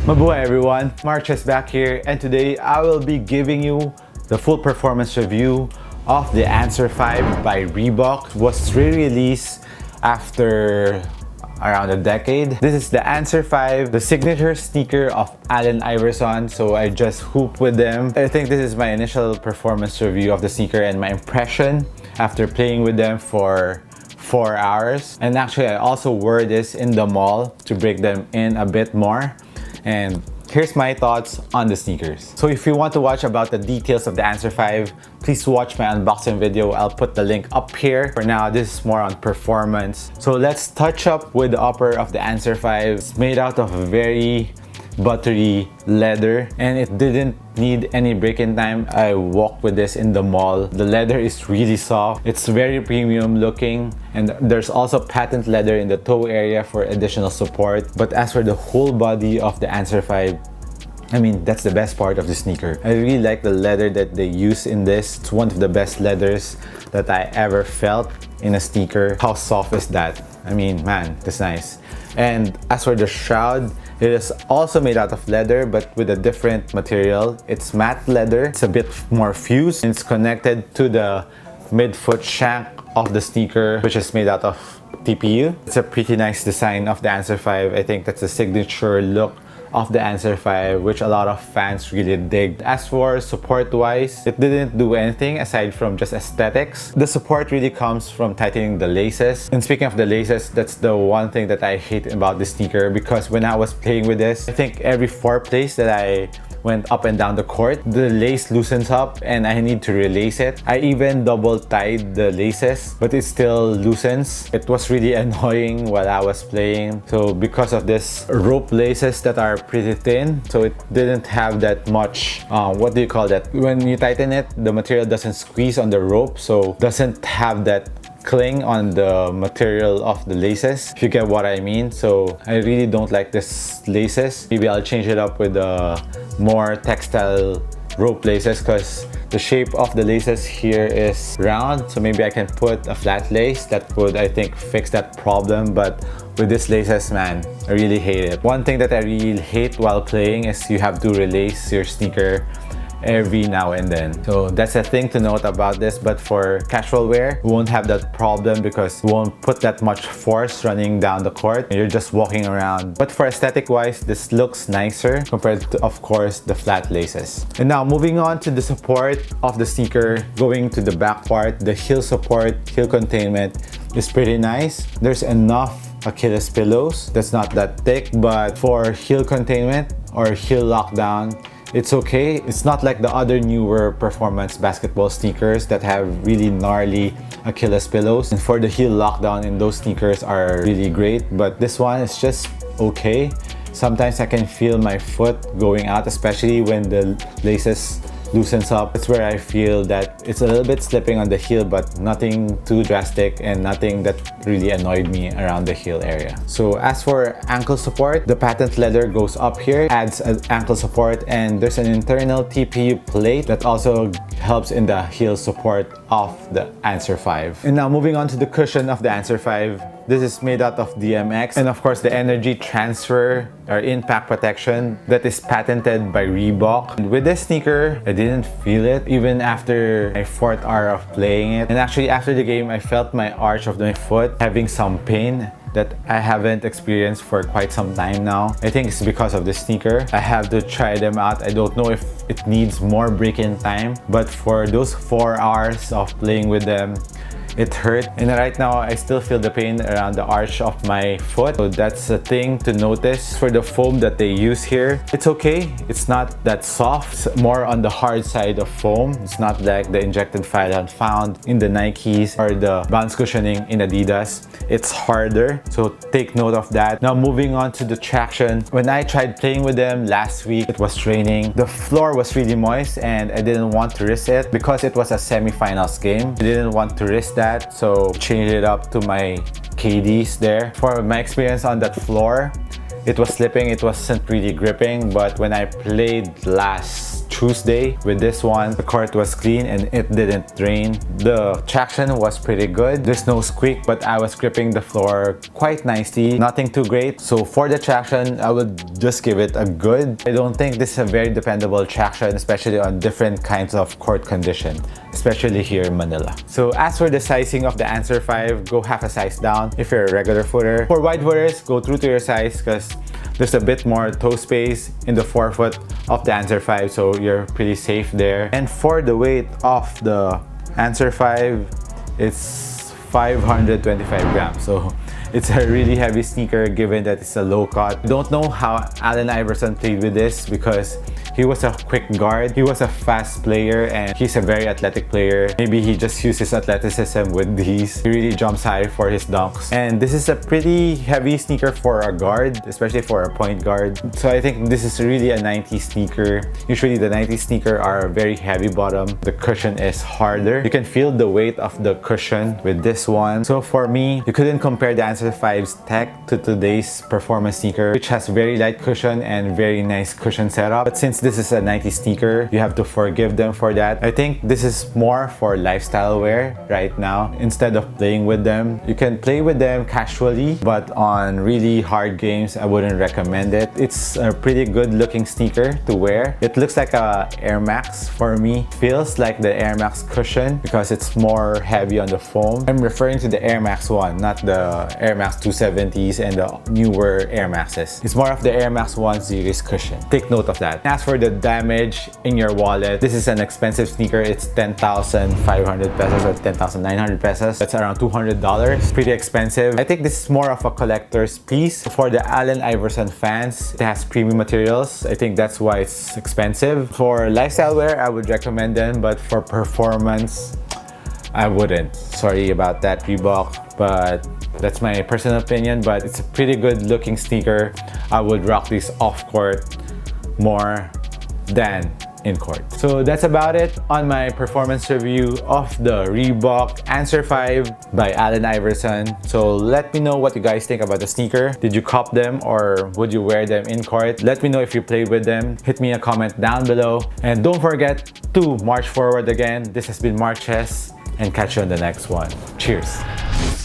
Mabuhay everyone, March is back here, and today I will be giving you the full performance review of the Answer 5 by Reebok. It was re-released after around a decade. This is the Answer 5, the signature sneaker of Allen Iverson, so I just hooped with them. I think this is my initial performance review of the sneaker and my impression after playing with them for 4 hours. And actually I also wore this in the mall to break them in a bit more. And here's my thoughts on the sneakers. So if you want to watch about the details of the Answer 5, please watch my unboxing video. I'll put the link up here. For now, this is more on performance. So let's touch up with the upper of the Answer 5. It's made out of a very buttery leather and it didn't need any break-in time. I walked with this in the mall. The leather is really soft. It's very premium looking, and there's also patent leather in the toe area for additional support. But as for the whole body of the Answer 5, I mean, that's the best part of the sneaker. I really like the leather that they use in this. It's one of the best leathers that I ever felt in a sneaker. How soft is that? I mean, man, that's nice. And as for the shroud, it is also made out of leather but with a different material. It's matte leather. It's a bit more fused. It's connected to the midfoot shank of the sneaker, which is made out of TPU. It's a pretty nice design of the Answer 5. I think that's a signature look of the Answer 5, which a lot of fans really dig. As for support-wise, it didn't do anything aside from just aesthetics. The support really comes from tightening the laces. And speaking of the laces, that's the one thing that I hate about this sneaker, because when I was playing with this, I think every 4 plays that I went up and down the court, the lace loosens up and I need to relace it. I even double tied the laces, but it still loosens. It was really annoying while I was playing. So because of this rope laces that are pretty thin, so it didn't have that much, what do you call that? When you tighten it, the material doesn't squeeze on the rope, so doesn't have that cling on the material of the laces, if you get what I mean. So I really don't like this laces. Maybe I'll change it up with more textile rope laces, because the shape of the laces here is round, so maybe I can put a flat lace that would, I think, fix that problem. But with this laces, man, I really hate it. One thing that I really hate while playing is you have to relace your sneaker every now and then. So that's a thing to note about this. But for casual wear, you won't have that problem because you won't put that much force running down the court. You're just walking around. But for aesthetic wise, this looks nicer compared to, of course, the flat laces. And now moving on to the support of the sneaker, going to the back part, the heel support, heel containment is pretty nice. There's enough Achilles pillows. That's not that thick, but for heel containment or heel lockdown, it's okay. It's not like the other newer performance basketball sneakers that have really gnarly Achilles pillows. And for the heel lockdown in those sneakers are really great, but this one is just okay. Sometimes I can feel my foot going out, especially when the laces loosens up. It's where I feel that it's a little bit slipping on the heel, but nothing too drastic and nothing that really annoyed me around the heel area. So as for ankle support, the patent leather goes up here, adds an ankle support, and there's an internal TPU plate that also helps in the heel support of the Answer 5. And now moving on to the cushion of the Answer 5. This is made out of DMX, and of course the energy transfer or impact protection that is patented by Reebok. And with this sneaker, I didn't feel it even after my 4th hour of playing it. And actually after the game, I felt my arch of my foot having some pain that I haven't experienced for quite some time now. I think it's because of this sneaker. I have to try them out. I don't know if it needs more break-in time, but for those 4 hours of playing with them, it hurt. And right now, I still feel the pain around the arch of my foot. So that's a thing to notice. For the foam that they use here, it's okay. It's not that soft. It's more on the hard side of foam. It's not like the injected fiber found in the Nikes or the bounce cushioning in Adidas. It's harder, so take note of that. Now moving on to the traction. When I tried playing with them last week, it was raining. The floor was really moist and I didn't want to risk it because it was a semi-finals game. I didn't want to risk that, so changed it up to my KDs there. For my experience on that floor, it was slipping, it wasn't really gripping, but when I played last Tuesday with this one. The court was clean and it didn't rain. The traction was pretty good. There's no squeak, but I was gripping the floor quite nicely. Nothing too great. So for the traction, I would just give it a good. I don't think this is a very dependable traction, especially on different kinds of court condition, especially here in Manila. So as for the sizing of the Answer 5, go half a size down if you're a regular footer. For wide footers, go true to your size because there's a bit more toe space in the forefoot of the Answer 5, so you're pretty safe there. And for the weight of the Answer 5, it's 525 grams. So it's a really heavy sneaker given that it's a low cut. I don't know how Allen Iverson played with this because he was a quick guard, he was a fast player, and he's a very athletic player. Maybe he just uses athleticism with these. He really jumps high for his dunks. And this is a pretty heavy sneaker for a guard, especially for a point guard. So I think this is really a 90s sneaker. Usually the 90s sneaker are very heavy bottom. The cushion is harder. You can feel the weight of the cushion with this one. So for me, you couldn't compare the Answer 5's tech to today's performance sneaker, which has very light cushion and very nice cushion setup. But since this is a 90s sneaker, you have to forgive them for that. I think this is more for lifestyle wear right now. Instead of playing with them, you can play with them casually, but on really hard games, I wouldn't recommend it. It's a pretty good looking sneaker to wear. It looks like a Air Max for me. Feels like the Air Max cushion because it's more heavy on the foam. I'm referring to the Air Max 1, not the Air Max 270s and the newer Air Maxes. It's more of the Air Max 1 series cushion. Take note of that. As for the damage in your wallet, this is an expensive sneaker. It's 10,500 pesos or 10,900 pesos. That's around $200. Pretty expensive. I think this is more of a collector's piece. For the Allen Iverson fans, it has premium materials. I think that's why it's expensive. For lifestyle wear, I would recommend them, but for performance, I wouldn't. Sorry about that, Reebok, but that's my personal opinion. But it's a pretty good looking sneaker. I would rock these off court more than in court. So that's about it on my performance review of the Reebok Answer 5 by Allen Iverson. So let me know what you guys think about the sneaker. Did you cop them or would you wear them in court? Let me know if you played with them. Hit me a comment down below. And don't forget to march forward again. This has been Marches, and catch you on the next one. Cheers!